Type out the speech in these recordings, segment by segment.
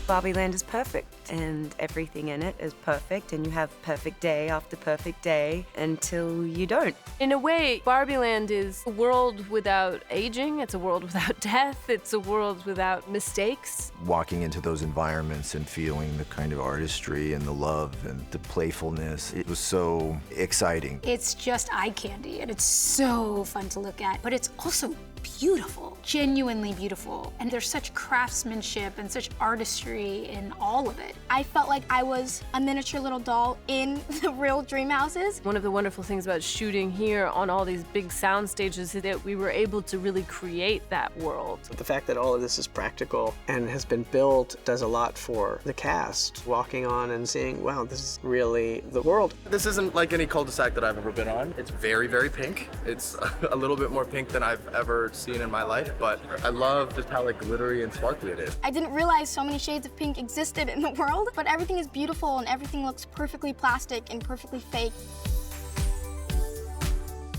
Barbie Land is perfect, and everything in it is perfect, and you have perfect day after perfect day until you don't. In a way, Barbie Land is a world without aging, it's a world without death, it's a world without mistakes. Walking into those environments and feeling the kind of artistry and the love and the playfulness, it was so exciting. It's just eye candy, and it's so fun to look at, but it's also beautiful, genuinely beautiful. And there's such craftsmanship and such artistry in all of it. I felt like I was a miniature little doll in the real dream houses. One of the wonderful things about shooting here on all these big sound stages is that we were able to really create that world. The fact that all of this is practical and has been built does a lot for the cast. Walking on and seeing, wow, this is really the world. This isn't like any cul-de-sac that I've ever been on. It's very, very pink. It's a little bit more pink than I've ever seen in my life, but I love just how like glittery and sparkly it is. I didn't realize so many shades of pink existed in the world, but everything is beautiful and everything looks perfectly plastic and perfectly fake.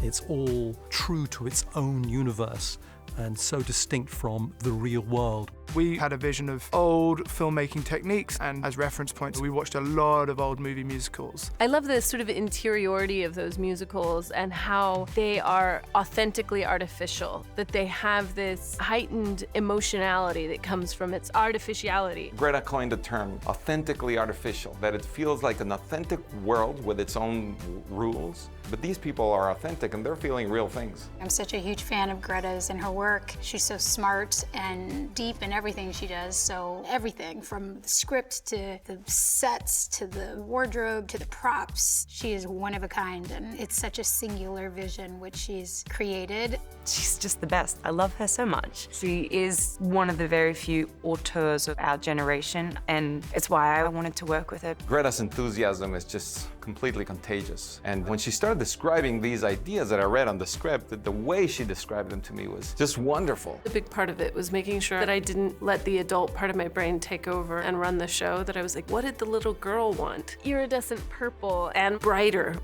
It's all true to its own universe and so distinct from the real world. We had a vision of old filmmaking techniques, and as reference points, we watched a lot of old movie musicals. I love the sort of interiority of those musicals and how they are authentically artificial, that they have this heightened emotionality that comes from its artificiality. Greta coined the term authentically artificial, that it feels like an authentic world with its own rules, but these people are authentic and they're feeling real things. I'm such a huge fan of Greta's and her work. She's so smart and deep in everything she does, so everything from the script to the sets to the wardrobe to the props. She is one of a kind, and it's such a singular vision which she's created. She's just the best. I love her so much. She is one of the very few auteurs of our generation, and it's why I wanted to work with her. Greta's enthusiasm is just completely contagious. And when she started describing these ideas that I read on the script, the way she described them to me was just wonderful. A big part of it was making sure that I didn't let the adult part of my brain take over and run the show, that I was like, what did the little girl want? Iridescent purple and brighter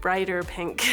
pink.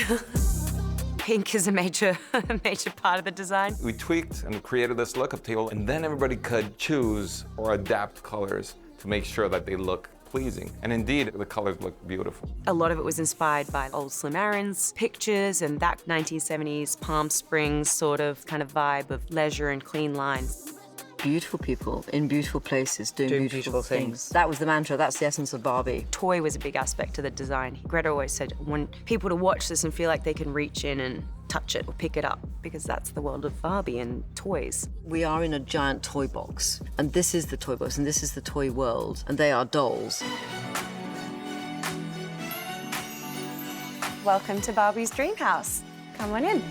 Pink is a major part of the design. We tweaked and created this lookup table, and then everybody could choose or adapt colors to make sure that they look pleasing. And indeed, the colors look beautiful. A lot of it was inspired by old Slim Aaron's pictures and that 1970s Palm Springs sort of kind of vibe of leisure and clean lines. Beautiful people in beautiful places doing beautiful things. That was the mantra, that's the essence of Barbie. Toy was a big aspect of the design. Greta always said, I want people to watch this and feel like they can reach in and touch it or pick it up, because that's the world of Barbie and toys. We are in a giant toy box, and this is the toy box, and this is the toy world, and they are dolls. Welcome to Barbie's Dream House. Come on in.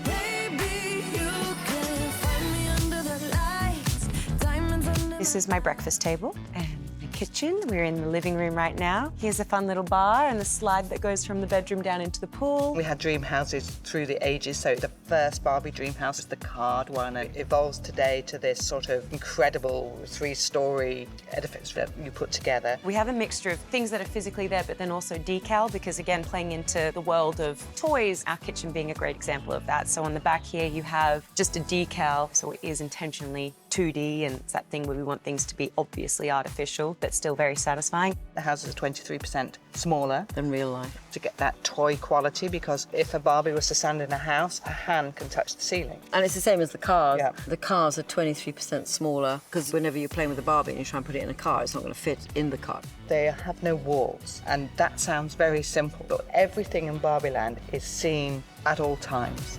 This is my breakfast table and the kitchen. We're in the living room right now. Here's a fun little bar and the slide that goes from the bedroom down into the pool. We had dream houses through the ages, so the first Barbie dream house is the card one. It evolves today to this sort of incredible 3-story edifice that you put together. We have a mixture of things that are physically there, but then also decal, because again, playing into the world of toys, our kitchen being a great example of that. So on the back here, you have just a decal, so it is intentionally 2D, and it's that thing where we want things to be obviously artificial, but still very satisfying. The houses are 23% smaller than real life to get that toy quality, because if a Barbie was to stand in a house, a hand can touch the ceiling. And it's the same as the cars. Yeah. The cars are 23% smaller, because whenever you're playing with a Barbie and you try and put it in a car, it's not going to fit in the car. They have no walls, and that sounds very simple, but everything in Barbie Land is seen at all times.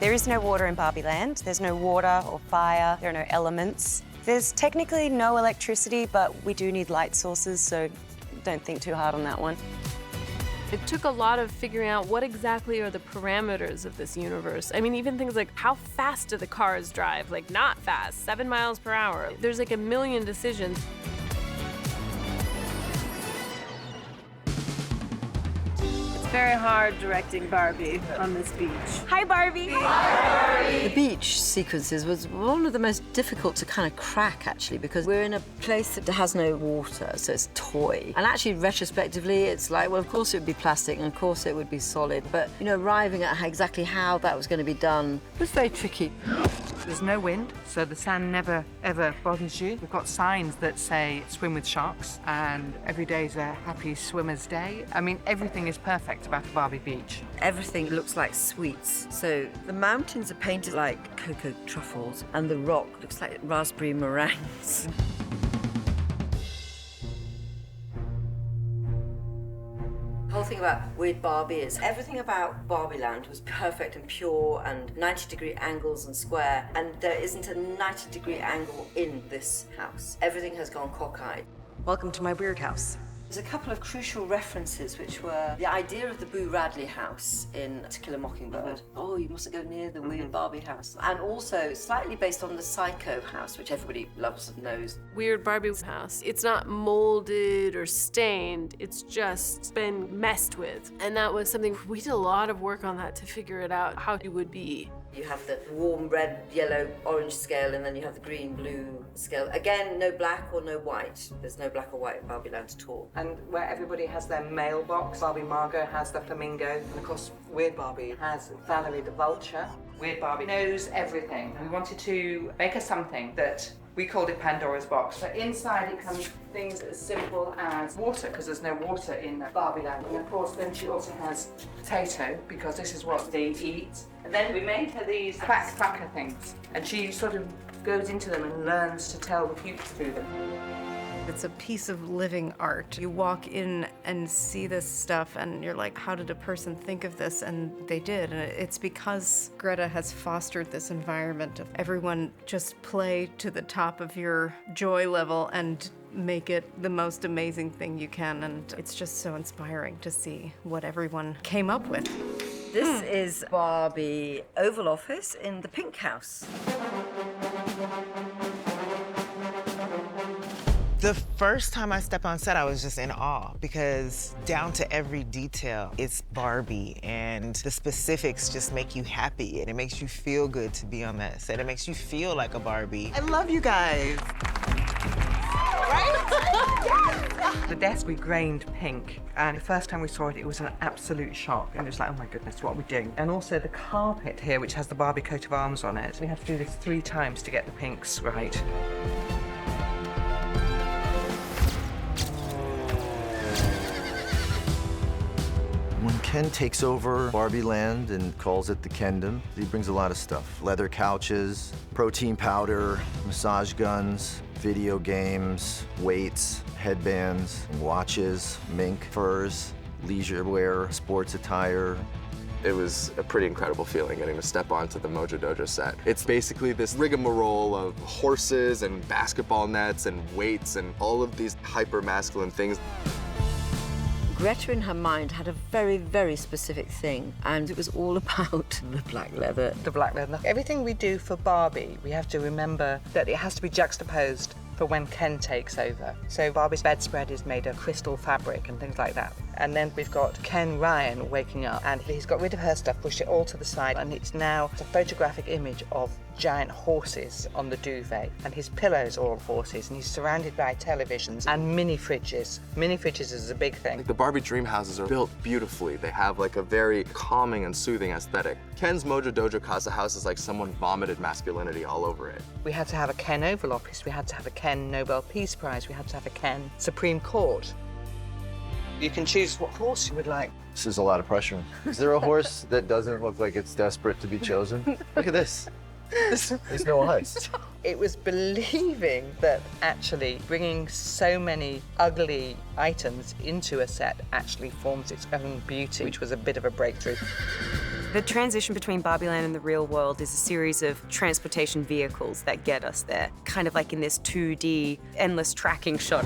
There is no water in Barbie Land. There's no water or fire. There are no elements. There's technically no electricity, but we do need light sources, so don't think too hard on that one. It took a lot of figuring out what exactly are the parameters of this universe. I mean, even things like how fast do the cars drive? Like, not fast, 7 miles per hour. There's like a million decisions. Very hard directing Barbie on this beach. Hi, Barbie. Hi, Barbie. The beach sequences was one of the most difficult to kind of crack, actually, because we're in a place that has no water, so it's toy. And actually, retrospectively, it's like, well, of course it would be plastic, and of course it would be solid, but, you know, arriving at exactly how that was going to be done was very tricky. There's no wind, so the sand never, ever bothers you. We've got signs that say swim with sharks, and every day is a happy swimmer's day. I mean, everything is perfect about Barbie Beach. Everything looks like sweets. So the mountains are painted like cocoa truffles, and the rock looks like raspberry meringues. The whole thing about Weird Barbie is everything about Barbie Land was perfect and pure and 90-degree angles and square, and there isn't a 90-degree angle in this house. Everything has gone cockeyed. Welcome to my weird house. There's a couple of crucial references, which were the idea of the Boo Radley house in To Kill a Mockingbird. Oh, you mustn't go near the Weird Barbie house. And also slightly based on the Psycho house, which everybody loves and knows. Weird Barbie's house. It's not molded or stained, it's just been messed with. And that was something, we did a lot of work on that to figure it out how it would be. You have the warm red, yellow, orange scale, and then you have the green, blue scale. Again, no black or no white. There's no black or white in Barbie Land at all. And where everybody has their mailbox, Barbie Margot has the flamingo, and of course, Weird Barbie has Valerie the vulture. Weird Barbie knows everything. We wanted to make her something that we called it Pandora's box. So inside it comes things as simple as water, because there's no water in Barbie Land. And of course, then she also has potato, because this is what they eat. And then we made her these cracker things, and she sort of goes into them and learns to tell the future through them. It's a piece of living art. You walk in and see this stuff and you're like, how did a person think of this? And they did. And it's because Greta has fostered this environment of everyone just play to the top of your joy level and make it the most amazing thing you can. And it's just so inspiring to see what everyone came up with. This is Barbie Oval Office in the Pink House. The first time I stepped on set, I was just in awe because down to every detail, it's Barbie, and the specifics just make you happy, and it makes you feel good to be on that set. It makes you feel like a Barbie. I love you guys. The desk we grained pink, and the first time we saw it, it was an absolute shock. And it was like, oh my goodness, what are we doing? And also the carpet here, which has the Barbie coat of arms on it. We have to do this 3 times to get the pinks right. When Ken takes over Barbie Land and calls it the Kendom, he brings a lot of stuff. Leather couches, protein powder, massage guns, video games, weights, headbands, watches, mink furs, leisure wear, sports attire. It was a pretty incredible feeling getting to step onto the Mojo Dojo set. It's basically this rigmarole of horses and basketball nets and weights and all of these hyper-masculine things. Greta in her mind had a very, very specific thing, and it was all about the black leather. The black leather. Everything we do for Barbie, we have to remember that it has to be juxtaposed for when Ken takes over. So Barbie's bedspread is made of crystal fabric and things like that. And then we've got Ken Ryan waking up, and he's got rid of her stuff, pushed it all to the side, and it's now a photographic image of giant horses on the duvet, and his pillows are all horses, and he's surrounded by televisions and mini fridges. Mini fridges is a big thing. The Barbie dream houses are built beautifully. They have like a very calming and soothing aesthetic. Ken's Mojo Dojo Casa house is like someone vomited masculinity all over it. We had to have a Ken Oval Office, we had to have a Ken Nobel Peace Prize, we had to have a Ken Supreme Court. You can choose what horse you would like. This is a lot of pressure. Is there a horse that doesn't look like it's desperate to be chosen? Look at this. There's no eyes. It was believing that actually bringing so many ugly items into a set actually forms its own beauty, which was a bit of a breakthrough. The transition between Barbie Land and the real world is a series of transportation vehicles that get us there, kind of like in this 2D endless tracking shot.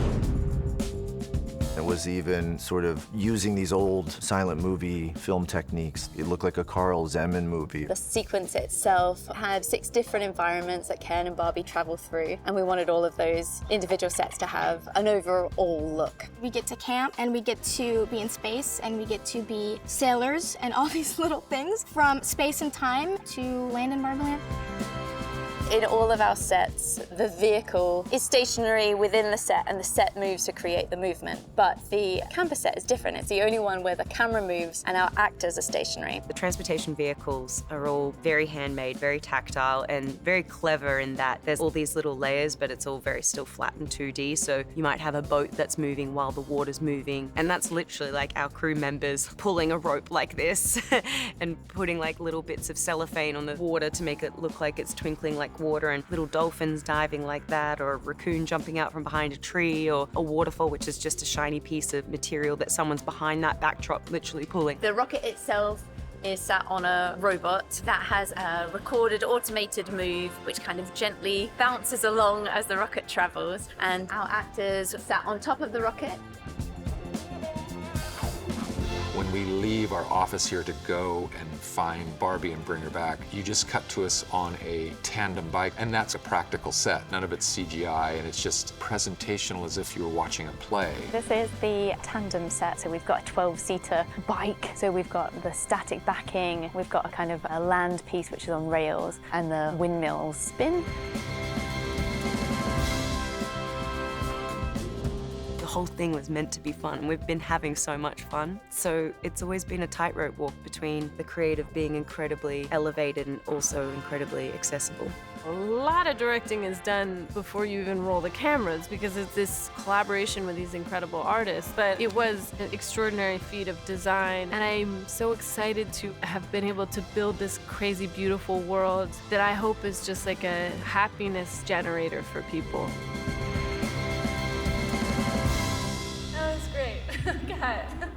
It was even sort of using these old silent movie film techniques. It looked like a Carl Zeman movie. The sequence itself had 6 different environments that Ken and Barbie travel through, and we wanted all of those individual sets to have an overall look. We get to camp, and we get to be in space, and we get to be sailors, and all these little things from space and time to land in Barbie Land. In all of our sets, the vehicle is stationary within the set and the set moves to create the movement. But the camper set is different. It's the only one where the camera moves and our actors are stationary. The transportation vehicles are all very handmade, very tactile, and very clever in that there's all these little layers, but it's all very still flat and 2D. So you might have a boat that's moving while the water's moving. And that's literally like our crew members pulling a rope like this and putting like little bits of cellophane on the water to make it look like it's twinkling like water, and little dolphins diving like that, or a raccoon jumping out from behind a tree, or a waterfall, which is just a shiny piece of material that someone's behind that backdrop literally pulling. The rocket itself is sat on a robot that has a recorded automated move which kind of gently bounces along as the rocket travels, and our actors sat on top of the rocket. When we leave our office here to go and find Barbie and bring her back, you just cut to us on a tandem bike, and that's a practical set. None of it's CGI, and it's just presentational as if you were watching a play. This is the tandem set, so we've got a 12-seater bike, so we've got the static backing, we've got a kind of a land piece which is on rails, and the windmills spin. The whole thing was meant to be fun. We've been having so much fun. So it's always been a tightrope walk between the creative being incredibly elevated and also incredibly accessible. A lot of directing is done before you even roll the cameras because it's this collaboration with these incredible artists. But it was an extraordinary feat of design, and I'm so excited to have been able to build this crazy, beautiful world that I hope is just like a happiness generator for people. That was great. God.